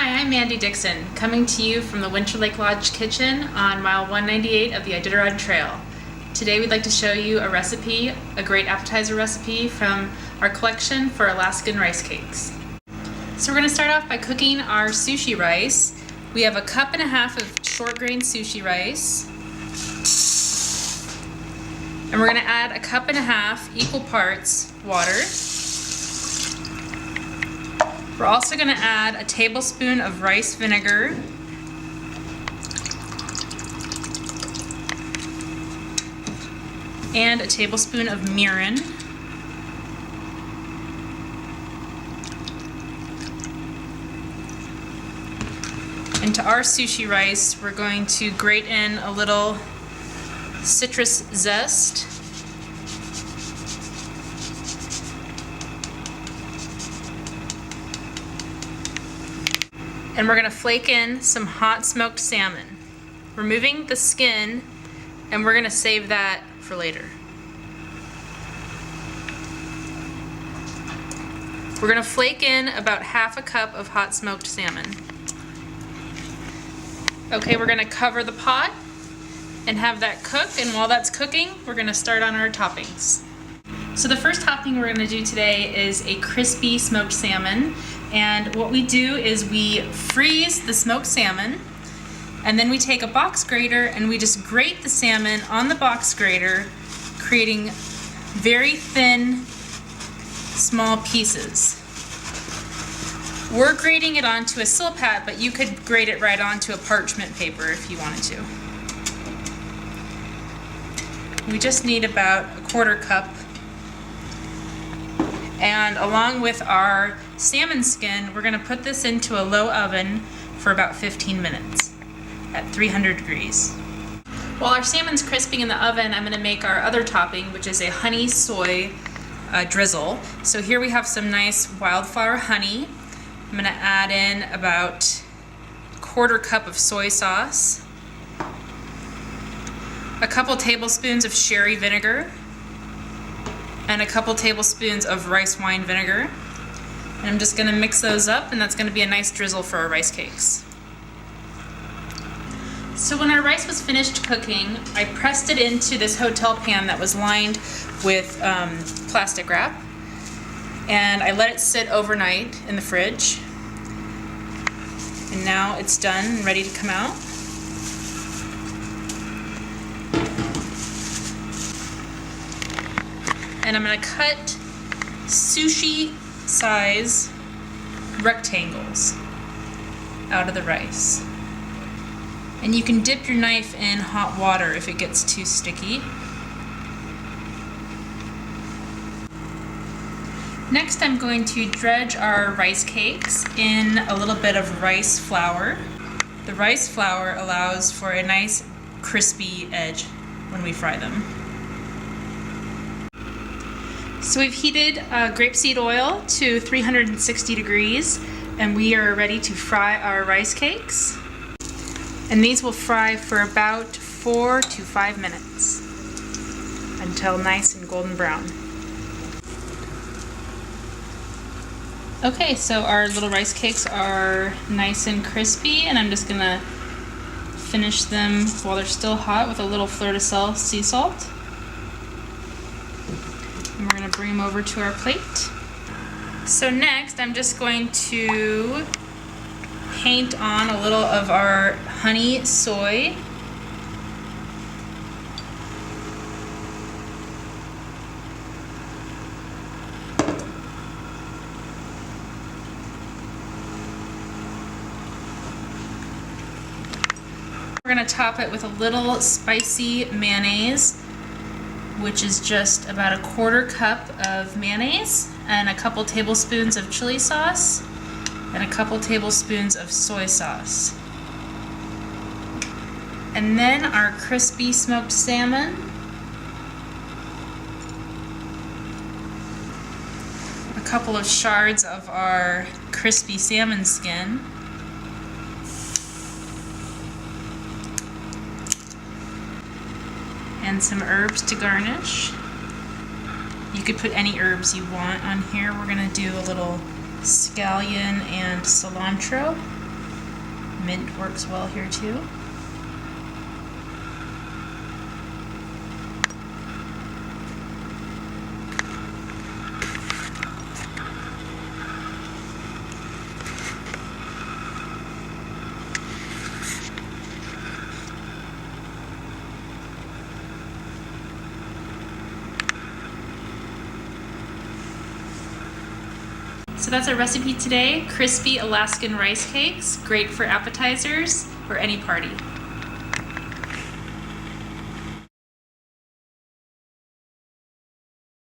Hi, I'm Mandy Dixon, coming to you from the Winterlake Lodge kitchen on mile 198 of the Iditarod Trail. Today we'd like to show you a recipe, a great appetizer recipe from our collection for Alaskan rice cakes. So we're going to start off by cooking our sushi rice. We have 1.5 cups of short grain sushi rice. And we're going to add 1.5 cups equal parts water. We're also going to add a tablespoon of rice vinegar, and a tablespoon of mirin, and to our sushi rice we're going to grate in a little citrus zest, and we're going to flake in some hot smoked salmon, removing the skin, and we're going to save that for later. We're going to flake in about 1/2 cup of hot smoked salmon. Okay, we're going to cover the pot and have that cook, and while that's cooking, we're going to start on our toppings. So the first topping we're going to do today is a crispy smoked salmon. And what we do is we freeze the smoked salmon, and then we take a box grater and we just grate the salmon on the box grater, creating very thin, small pieces. We're grating it onto a silpat, but you could grate it right onto a parchment paper if you wanted to. We just need about 1/4 cup. And along with our salmon skin, we're going to put this into a low oven for about 15 minutes at 300 degrees. While our salmon's crisping in the oven, I'm going to make our other topping, which is a honey soy drizzle. So here we have some nice wildflower honey. I'm going to add in about 1/4 cup of soy sauce, a couple tablespoons of sherry vinegar, and a couple tablespoons of rice wine vinegar. And I'm just going to mix those up, and that's going to be a nice drizzle for our rice cakes. So when our rice was finished cooking, I pressed it into this hotel pan that was lined with plastic wrap, and I let it sit overnight in the fridge. And now it's done and ready to come out. And I'm going to cut sushi size rectangles out of the rice. And you can dip your knife in hot water if it gets too sticky. Next, I'm going to dredge our rice cakes in a little bit of rice flour. The rice flour allows for a nice crispy edge when we fry them. So we've heated grapeseed oil to 360 degrees, and we are ready to fry our rice cakes. And these will fry for about 4 to 5 minutes until nice and golden brown. Okay, so our little rice cakes are nice and crispy, and I'm just gonna finish them while they're still hot with a little fleur de sel sea salt. And we're going to bring them over to our plate. So next, I'm just going to paint on a little of our honey soy. We're going to top it with a little spicy mayonnaise, which is just about 1/4 cup of mayonnaise, and a couple tablespoons of chili sauce, and a couple tablespoons of soy sauce. And then our crispy smoked salmon, a couple of shards of our crispy salmon skin, and some herbs to garnish. You could put any herbs you want on here. We're going to do a little scallion and cilantro. Mint works well here too. So that's our recipe today, crispy Alaskan rice cakes, great for appetizers or any party.